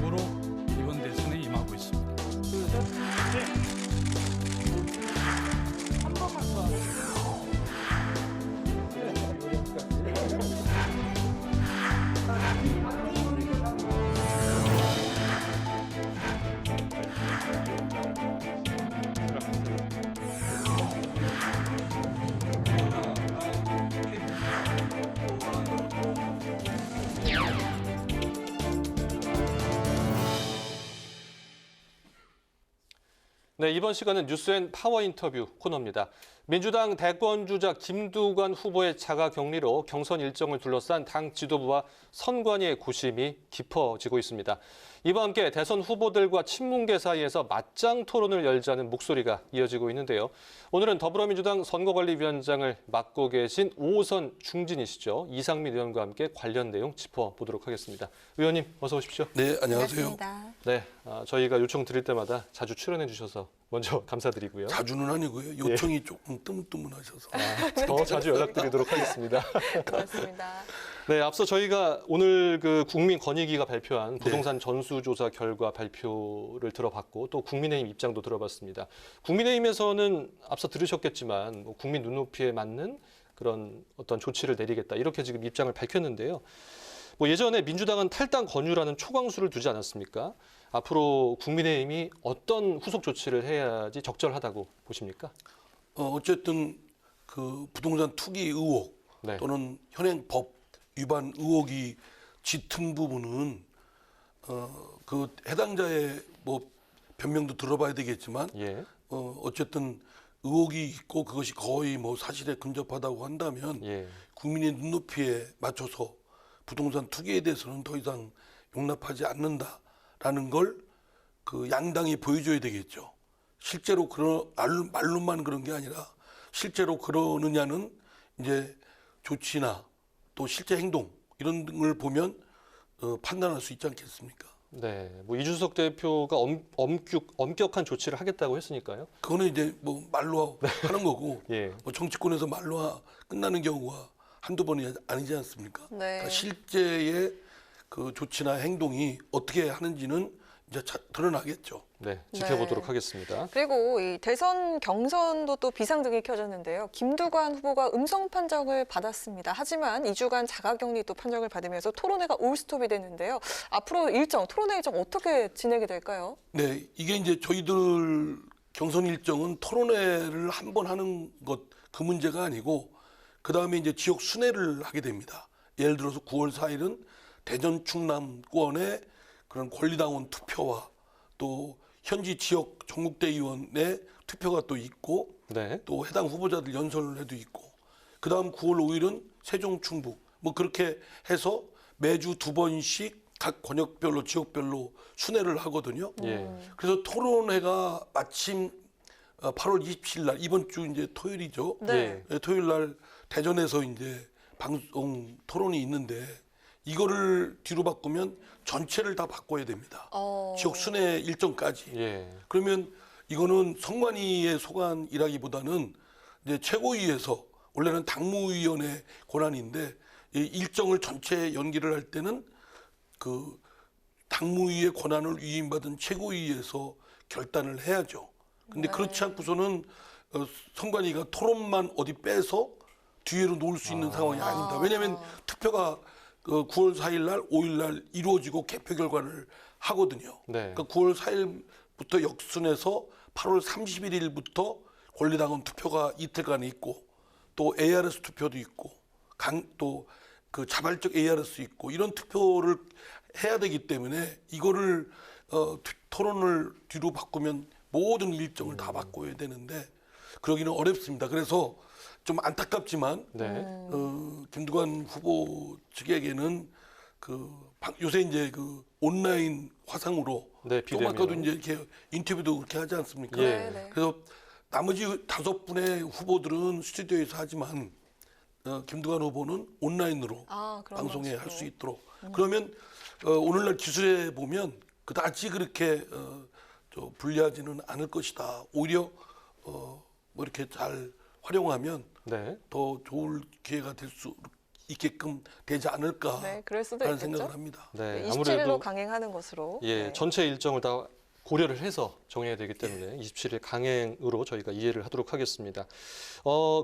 각오로 이번 대선에 임하고 있습니다. 한 번만 더. 네, 이번 시간은 뉴스앤 파워 인터뷰 코너입니다. 민주당 대권주자 김두관 후보의 자가격리로 경선 일정을 둘러싼 당 지도부와 선관위의 고심이 깊어지고 있습니다. 이와 함께 대선 후보들과 친문계 사이에서 맞짱 토론을 열자는 목소리가 이어지고 있는데요. 오늘은 더불어민주당 선거관리위원장을 맡고 계신 5호선 중진이시죠. 이상민 의원과 함께 관련 내용 짚어보도록 하겠습니다. 의원님, 어서 오십시오. 네, 안녕하세요. 반갑습니다. 네, 저희가 요청 드릴 때마다 자주 출연해 주셔서 먼저 감사드리고요. 자주는 아니고요. 요청이 조금 뜨문뜨문하셔서. 더 자주 연락드리도록 하겠습니다. 고맙습니다. 네, 앞서 저희가 오늘 그 국민권익위가 발표한 부동산 전수조사 결과 발표를 들어봤고 또 국민의힘 입장도 들어봤습니다. 국민의힘에서는 앞서 들으셨겠지만 뭐 국민 눈높이에 맞는 그런 어떤 조치를 내리겠다 이렇게 지금 입장을 밝혔는데요. 뭐 예전에 민주당은 탈당 권유라는 초강수를 두지 않았습니까? 앞으로 국민의힘이 어떤 후속 조치를 해야지 적절하다고 보십니까? 어쨌든 그 부동산 투기 의혹 네. 또는 현행 법 위반 의혹이 짙은 부분은 그 해당자의 뭐 변명도 들어봐야 되겠지만 예. 어쨌든 의혹이 있고 그것이 거의 뭐 사실에 근접하다고 한다면 예. 국민의 눈높이에 맞춰서 부동산 투기에 대해서는 더 이상 용납하지 않는다라는 걸 그 양당이 보여줘야 되겠죠. 실제로 그런 말로만 그런 게 아니라 실제로 그러느냐는 이제 조치나 또 실제 행동 이런 걸 보면 판단할 수 있지 않겠습니까? 네, 뭐 이준석 대표가 엄격한 조치를 하겠다고 했으니까요. 그거는 이제 뭐 말로 하는 거고 예. 뭐 정치권에서 말로 끝나는 경우가 한두 번이 아니지 않습니까? 네. 그러니까 실제의 그 조치나 행동이 어떻게 하는지는 이제 드러나겠죠. 네, 지켜보도록 네. 하겠습니다. 그리고 이 대선 경선도 또 비상등이 켜졌는데요. 김두관 후보가 음성 판정을 받았습니다. 하지만 2주간 자가격리 또 판정을 받으면서 토론회가 올스톱이 됐는데요. 앞으로 토론회 일정 어떻게 진행이 될까요? 네, 이게 이제 저희들 경선 일정은 토론회를 한 번 하는 것 그 문제가 아니고 그 다음에 이제 지역 순회를 하게 됩니다. 예를 들어서 9월 4일은 대전 충남권의 그런 권리당원 투표와 또 현지 지역 전국대 의원의 투표가 또 있고 네. 또 해당 후보자들 연설회도 있고 그 다음 9월 5일은 세종 충북 뭐 그렇게 해서 매주 2번씩 각 권역별로 지역별로 순회를 하거든요. 예. 그래서 토론회가 마침 8월 27일 날 이번 주 이제 토요일이죠. 네. 예, 토요일 날 대전에서 이제 방송 토론이 있는데 이거를 뒤로 바꾸면 전체를 다 바꿔야 됩니다. 지역 순회 일정까지. 예. 그러면 이거는 선관위의 소관이라기보다는 이제 최고위에서 원래는 당무위원회 권한인데 이 일정을 전체 연기를 할 때는 그 당무위의 권한을 위임받은 최고위에서 결단을 해야죠. 근데 그렇지 않고서는 선관위가 토론만 어디 빼서 뒤로 놓을 수 있는 상황이 아닙니다. 왜냐하면 투표가 9월 4일 날, 5일 날 이루어지고 개표 결과를 하거든요. 네. 그러니까 9월 4일부터 역순해서 8월 31일부터 권리당원 투표가 이틀간 있고 또 ARS 투표도 있고 또 그 자발적 ARS 있고 이런 투표를 해야 되기 때문에 이거를 토론을 뒤로 바꾸면 모든 일정을 다 바꿔야 되는데 그러기는 어렵습니다. 그래서 좀 안타깝지만 네. 김두관 후보 측에게는 요새 이제 그 온라인 화상으로 네, 조금 아까도 비대면. 이제 이렇게 인터뷰도 그렇게 하지 않습니까? 예. 네. 그래서 나머지 5분의 후보들은 스튜디오에서 하지만 김두관 후보는 온라인으로 그런 방송에 방식으로. 할 수 있도록 그러면 오늘날 기술에 보면 그다지 그렇게 불리하지는 않을 것이다. 오히려 뭐 이렇게 잘 활용하면 네. 더 좋을 기회가 될 수 있게끔 되지 않을까라는 네, 그럴 수도 있겠죠. 생각을 합니다. 네, 27일로 아무래도 강행하는 것으로. 예, 네. 전체 일정을 다 고려를 해서 정해야 되기 때문에 27일 강행으로 저희가 이해를 하도록 하겠습니다.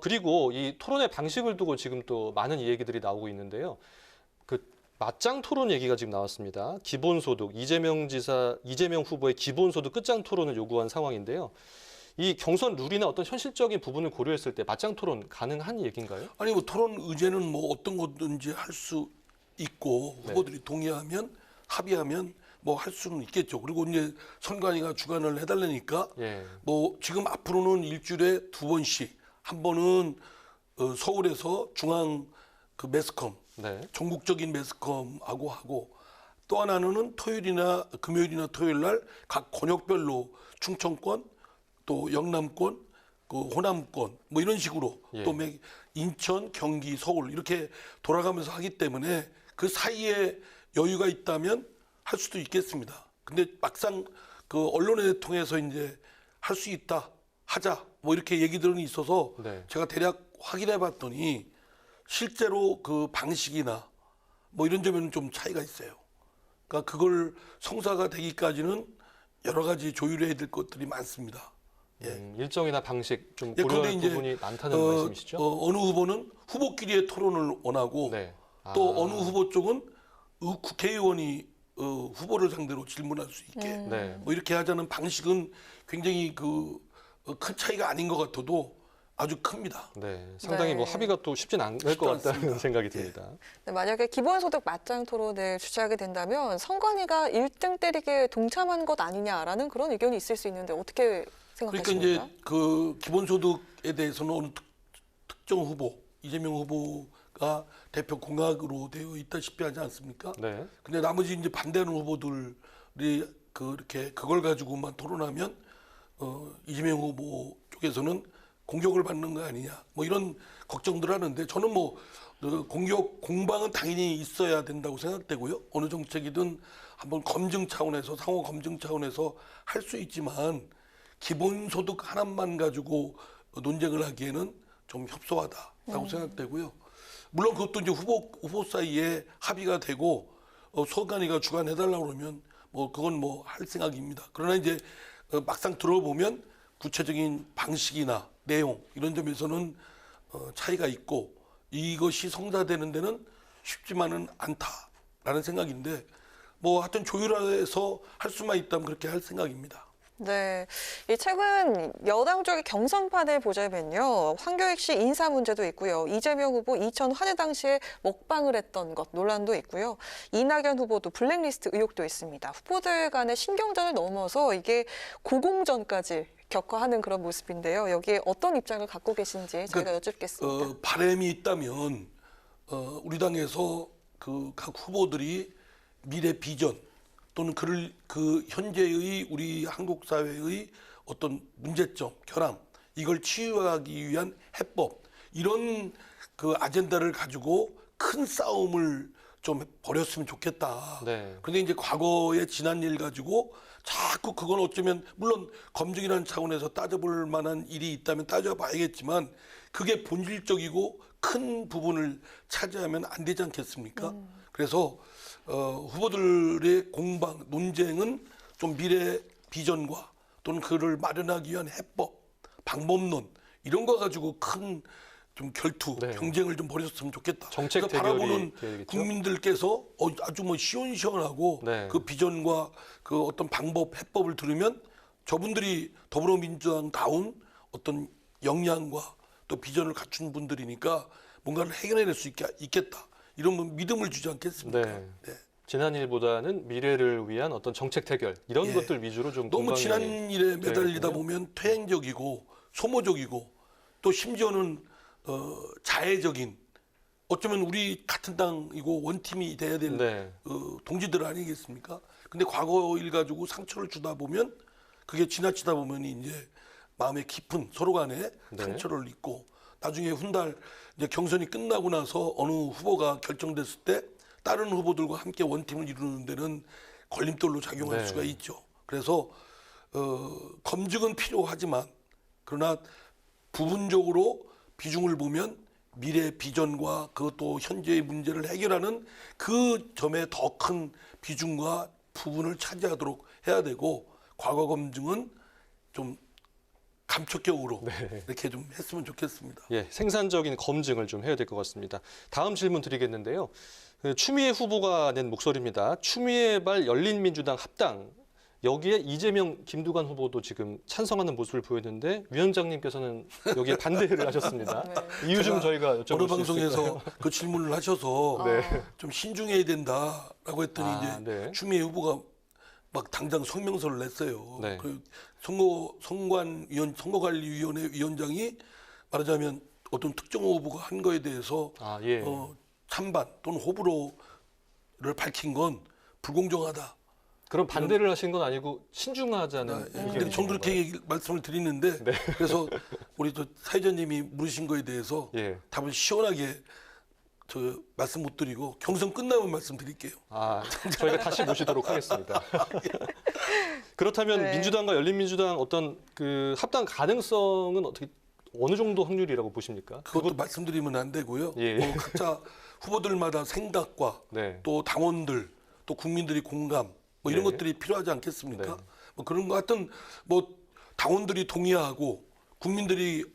그리고 이 토론의 방식을 두고 지금 또 많은 얘기들이 나오고 있는데요. 그 맞짱 토론 얘기가 지금 나왔습니다. 기본소득, 이재명 후보의 기본소득 끝장 토론을 요구한 상황인데요. 이 경선 룰이나 어떤 현실적인 부분을 고려했을 때 맞짱 토론 가능한 얘기인가요? 아니 뭐 토론 의제는 뭐 어떤 거든지 할 수 있고 네. 후보들이 동의하면 합의하면 뭐 할 수는 있겠죠. 그리고 이제 선관위가 주관을 해달라니까 예. 뭐 지금 앞으로는 일주일에 2번씩 한 번은 서울에서 중앙 그 매스컴 네. 전국적인 매스컴하고 하고 또 하나는 토요일이나 금요일이나 토요일 날 각 권역별로 충청권 또 영남권 그 호남권 뭐 이런 식으로 예. 또 인천 경기 서울 이렇게 돌아가면서 하기 때문에 그 사이에 여유가 있다면 할 수도 있겠습니다. 근데 막상 그 언론을 통해서 이제 할 수 있다 하자 뭐 이렇게 얘기들은 있어서 네. 제가 대략 확인해 봤더니 실제로 그 방식이나 뭐 이런 점에는 좀 차이가 있어요. 그러니까 그걸 성사가 되기까지는 여러 가지 조율해야 될 것들이 많습니다. 예. 일정이나 방식 좀 예, 고려할 그런데 이제, 부분이 많다는 말씀이시죠? 어느 후보는 후보끼리의 토론을 원하고 네. 또 어느 후보 쪽은 국회의원이 후보를 상대로 질문할 수 있게 네. 뭐 이렇게 하자는 방식은 굉장히 큰 차이가 아닌 것 같아도 아주 큽니다. 네, 상당히 뭐 네. 합의가 또 쉽진 않을 것 같다는 않습니다. 생각이 듭니다. 네, 만약에 기본소득 맞짱 토론을 주최하게 된다면 선관위가 1등 때리기에 동참한 것 아니냐라는 그런 의견이 있을 수 있는데 어떻게 그러니까 생각하십니까? 이제 그 기본소득에 대해서는 어느 특정 후보 이재명 후보가 대표 공약으로 되어 있다시피 하지 않습니까? 네. 근데 나머지 이제 반대하는 후보들이 그렇게 그걸 가지고만 토론하면 이재명 후보 쪽에서는 공격을 받는 거 아니냐 뭐 이런 걱정들 하는데 저는 뭐 공방은 당연히 있어야 된다고 생각되고요. 어느 정책이든 한번 검증 차원에서 상호 검증 차원에서 할 수 있지만 기본소득 하나만 가지고 논쟁을 하기에는 좀 협소하다라고 생각되고요. 물론 그것도 이제 후보 사이에 합의가 되고 선관위가 주관해달라고 그러면 뭐 그건 뭐 할 생각입니다. 그러나 이제 막상 들어보면 구체적인 방식이나 내용 이런 점에서는 차이가 있고 이것이 성사되는 데는 쉽지만은 않다라는 생각인데 뭐 하여튼 조율해서 할 수만 있다면 그렇게 할 생각입니다. 네, 이 최근 여당 쪽의 경선판을 보자면요, 황교익 씨 인사 문제도 있고요, 이재명 후보 이천 화재 당시에 먹방을 했던 것 논란도 있고요, 이낙연 후보도 블랙리스트 의혹도 있습니다. 후보들 간의 신경전을 넘어서 이게 고공전까지 격화하는 그런 모습인데요. 여기에 어떤 입장을 갖고 계신지 저희가 여쭙겠습니다. 바람이 있다면 우리 당에서 그 각 후보들이 미래 비전 또는 그 현재의 우리 한국 사회의 어떤 문제점, 결함 이걸 치유하기 위한 해법 이런 그 아젠다를 가지고 큰 싸움을 좀 벌였으면 좋겠다. 네. 그런데 이제 과거의 지난 일 가지고 자꾸 그건 어쩌면 물론 검증이라는 차원에서 따져볼 만한 일이 있다면 따져봐야겠지만 그게 본질적이고 큰 부분을 차지하면 안 되지 않겠습니까? 그래서 후보들의 공방, 논쟁은 좀 미래 비전과 또는 그를 마련하기 위한 해법, 방법론 이런 거 가지고 큰 좀 결투, 네. 경쟁을 좀 벌였으면 좋겠다. 정책 그러니까 대결이 바라보는 되겠죠? 국민들께서 아주 뭐 시원시원하고 네. 그 비전과 그 어떤 방법, 해법을 들으면 저분들이 더불어민주당다운 어떤 역량과 또 비전을 갖춘 분들이니까 뭔가를 해결해낼 수 있겠다. 이런 믿음을 주지 않겠습니까? 네. 네. 지난 일보다는 미래를 위한 어떤 정책 대결 이런 예. 것들 위주로 좀 너무 공방이 지난 일에 매달리다 되겠군요. 보면 퇴행적이고 소모적이고 또 심지어는 자해적인 어쩌면 우리 같은 당이고 원팀이 돼야 될 네. 동지들 아니겠습니까? 근데 과거 일 가지고 상처를 주다 보면 그게 지나치다 보면 이제 마음에 깊은 서로 간에 네. 상처를 입고 나중에 훗날 이제 경선이 끝나고 나서 어느 후보가 결정됐을 때 다른 후보들과 함께 원팀을 이루는 데는 걸림돌로 작용할 네. 수가 있죠. 그래서 검증은 필요하지만 그러나 부분적으로 비중을 보면 미래 비전과 그것도 현재의 문제를 해결하는 그 점에 더 큰 비중과 부분을 차지하도록 해야 되고 과거 검증은 좀 감촉격으로 이렇게 좀 했으면 좋겠습니다. 예, 생산적인 검증을 좀 해야 될 것 같습니다. 다음 질문 드리겠는데요. 그 추미애 후보가 낸 목소리입니다. 추미애 발 열린민주당 합당. 여기에 이재명, 김두관 후보도 지금 찬성하는 모습을 보였는데 위원장님께서는 여기에 반대를 하셨습니다. 네. 이유 좀 저희가 어느 여쭤볼 수 방송에서 있을까요? 그 질문을 하셔서 좀 신중해야 된다라고 했더니 아, 이제 네. 추미애 후보가 막 당장 성명서를 냈어요. 네. 그 선거관리위원회 위원장이 말하자면 어떤 특정 후보가 한 거에 대해서 아, 예. 찬반 또는 호불호를 밝힌 건 불공정하다. 그럼 반대를 하신 건 아니고 신중하자는 근데 의견이신 저는 그렇게 말씀을 드리는데 네. 그래서 우리 또 사회자님이 물으신 거에 대해서 예. 답을 시원하게 저 말씀 못 드리고 경선 끝나면 말씀드릴게요. 아, 저희가 다시 모시도록 하겠습니다. 그렇다면 네. 민주당과 열린민주당 어떤 그 합당 가능성은 어떻게 어느 정도 확률이라고 보십니까? 그것도 말씀드리면 안 되고요. 예. 각자 후보들마다 생각과 네. 또 당원들 또 국민들이 공감 뭐 이런 네. 것들이 필요하지 않겠습니까? 네. 뭐 그런 것 같은 뭐 당원들이 동의하고 국민들이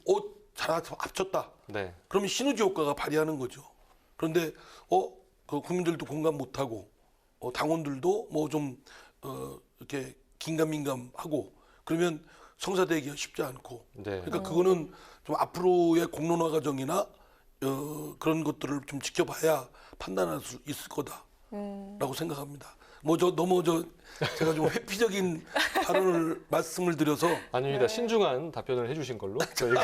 잘해서 합쳤다. 네. 그러면 시너지 효과가 발휘하는 거죠. 그런데 그 국민들도 공감 못하고 당원들도 뭐 좀 이렇게 긴가민감하고 그러면 성사되기가 쉽지 않고 네. 그러니까 그거는 좀 앞으로의 공론화 과정이나 그런 것들을 좀 지켜봐야 판단할 수 있을 거다라고 생각합니다. 제가 좀 회피적인 발언을 말씀을 드려서 아닙니다. 신중한 답변을 해주신 걸로 저희가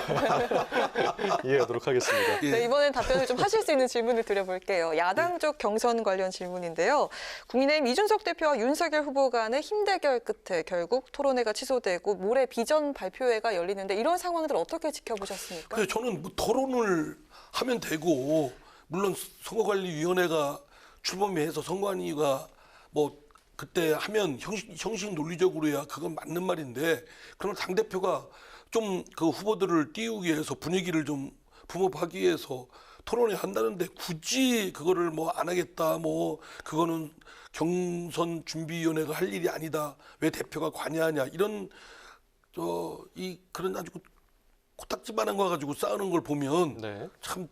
이해하도록 하겠습니다. 예. 네, 이번엔 답변을 좀 하실 수 있는 질문을 드려볼게요. 야당 쪽 경선 관련 질문인데요. 국민의힘 이준석 대표와 윤석열 후보 간의 힘대결 끝에 결국 토론회가 취소되고 모레 비전 발표회가 열리는데 이런 상황들 어떻게 지켜보셨습니까? 그래서 저는 뭐 토론을 하면 되고 물론 선거관리위원회가 출범해서 선관위가 뭐 그때 하면 형식 논리적으로 해야 그건 맞는 말인데 그러면 당대표가 좀 그 후보들을 띄우기 위해서 분위기를 좀 붐업하기 위해서 토론회 한다는데 굳이 그거를 뭐 안 하겠다 뭐 그거는 경선 준비위원회가 할 일이 아니다 왜 대표가 관여하냐 이런 그런 아주 코딱지만한 거 가지고 싸우는 걸 보면 네. 참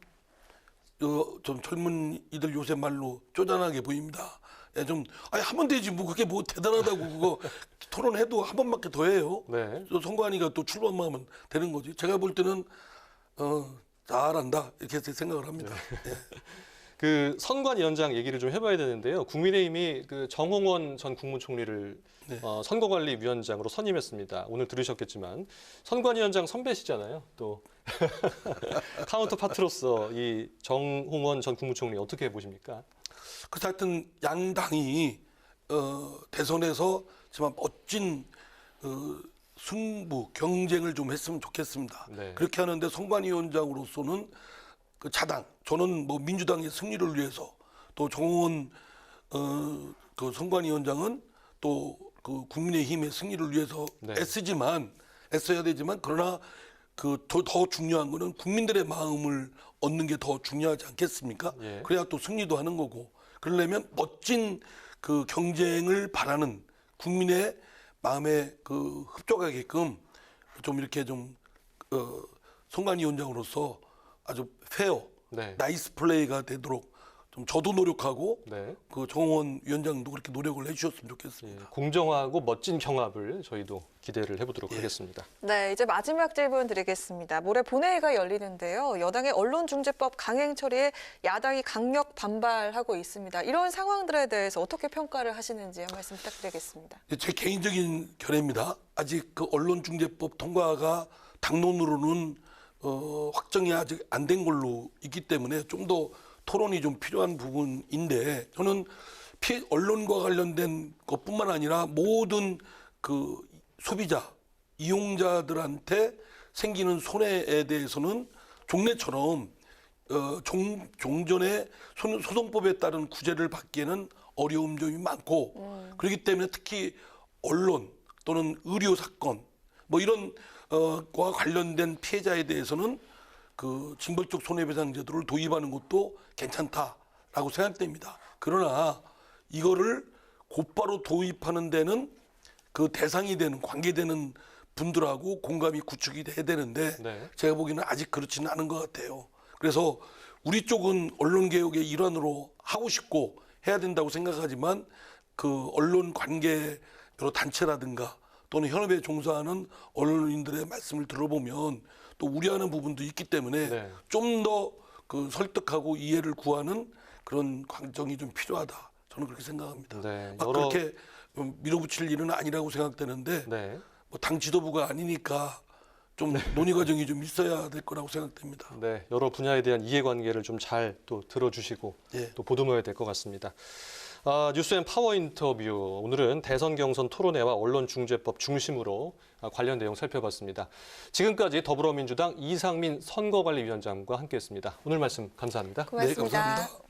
좀 젊은 이들 요새 말로 쪼잔하게 보입니다. 하면 되지 뭐 그게 뭐 대단하다고 그거 토론해도 한 번밖에 더 해요. 네. 또 선관위가 또 출범하면 되는 거지. 제가 볼 때는 잘한다 이렇게 생각을 합니다. 예. 그 선관위원장 얘기를 좀 해봐야 되는데요. 국민의힘이 그 정홍원 전 국무총리를 네. 선거관리위원장으로 선임했습니다. 오늘 들으셨겠지만 선관위원장 선배시잖아요. 또 카운터 파트로서 이 정홍원 전 국무총리 어떻게 보십니까? 그래서 하여튼 양당이 대선에서 정말 멋진 승부 경쟁을 좀 했으면 좋겠습니다. 네. 그렇게 하는데 선관위원장으로서는 그 자당 저는 뭐 민주당의 승리를 위해서 또 정홍원 그 선관위원장은 또 그 국민의힘의 승리를 위해서 네. 애써야 되지만 그러나 그 더 중요한 거는 국민들의 마음을 얻는 게 더 중요하지 않겠습니까? 예. 그래야 또 승리도 하는 거고 그러려면 멋진 그 경쟁을 바라는 국민의 마음에 그 흡족하게끔 좀 이렇게 좀 선관위원장으로서 아주 페어, 네. 나이스 플레이가 되도록 좀 저도 노력하고 네. 그 정홍원 위원장도 그렇게 노력을 해주셨으면 예, 좋겠습니다. 공정하고 멋진 경합을 저희도 기대를 해보도록 예. 하겠습니다. 네, 이제 마지막 질문 드리겠습니다. 모레 본회의가 열리는데요. 여당의 언론중재법 강행 처리에 야당이 강력 반발하고 있습니다. 이런 상황들에 대해서 어떻게 평가를 하시는지 한 말씀 부탁드리겠습니다. 제 개인적인 견해입니다. 아직 그 언론중재법 통과가 당론으로는 확정이 아직 안 된 걸로 있기 때문에 좀 더 토론이 좀 필요한 부분인데 저는 언론과 관련된 것뿐만 아니라 모든 그 소비자, 이용자들한테 생기는 손해에 대해서는 종래처럼 종전의 소송법에 따른 구제를 받기에는 어려운 점이 많고 그렇기 때문에 특히 언론 또는 의료 사건 뭐 이런 과 관련된 피해자에 대해서는 그 징벌적 손해배상 제도를 도입하는 것도 괜찮다라고 생각됩니다. 그러나 이거를 곧바로 도입하는 데는 그 대상이 되는 관계되는 분들하고 공감이 구축이 돼야 되는데 네. 제가 보기에는 아직 그렇지는 않은 것 같아요. 그래서 우리 쪽은 언론개혁의 일환으로 하고 싶고 해야 된다고 생각하지만 그 언론 관계 여러 단체라든가 또는 현업에 종사하는 언론인들의 말씀을 들어보면 또 우려하는 부분도 있기 때문에 네. 좀 더 그 설득하고 이해를 구하는 그런 과정이 좀 필요하다. 저는 그렇게 생각합니다. 네. 막 그렇게 밀어붙일 일은 아니라고 생각되는데 네. 뭐 당 지도부가 아니니까 좀 논의 과정이 좀 있어야 될 거라고 생각됩니다. 네, 여러 분야에 대한 이해관계를 좀 잘 또 들어주시고 예. 또 보듬어야 될 것 같습니다. 뉴스앤 파워 인터뷰, 오늘은 대선 경선 토론회와 언론중재법 중심으로 관련 내용 살펴봤습니다. 지금까지 더불어민주당 이상민 선거관리위원장과 함께했습니다. 오늘 말씀 감사합니다. 고맙습니다. 네, 감사합니다.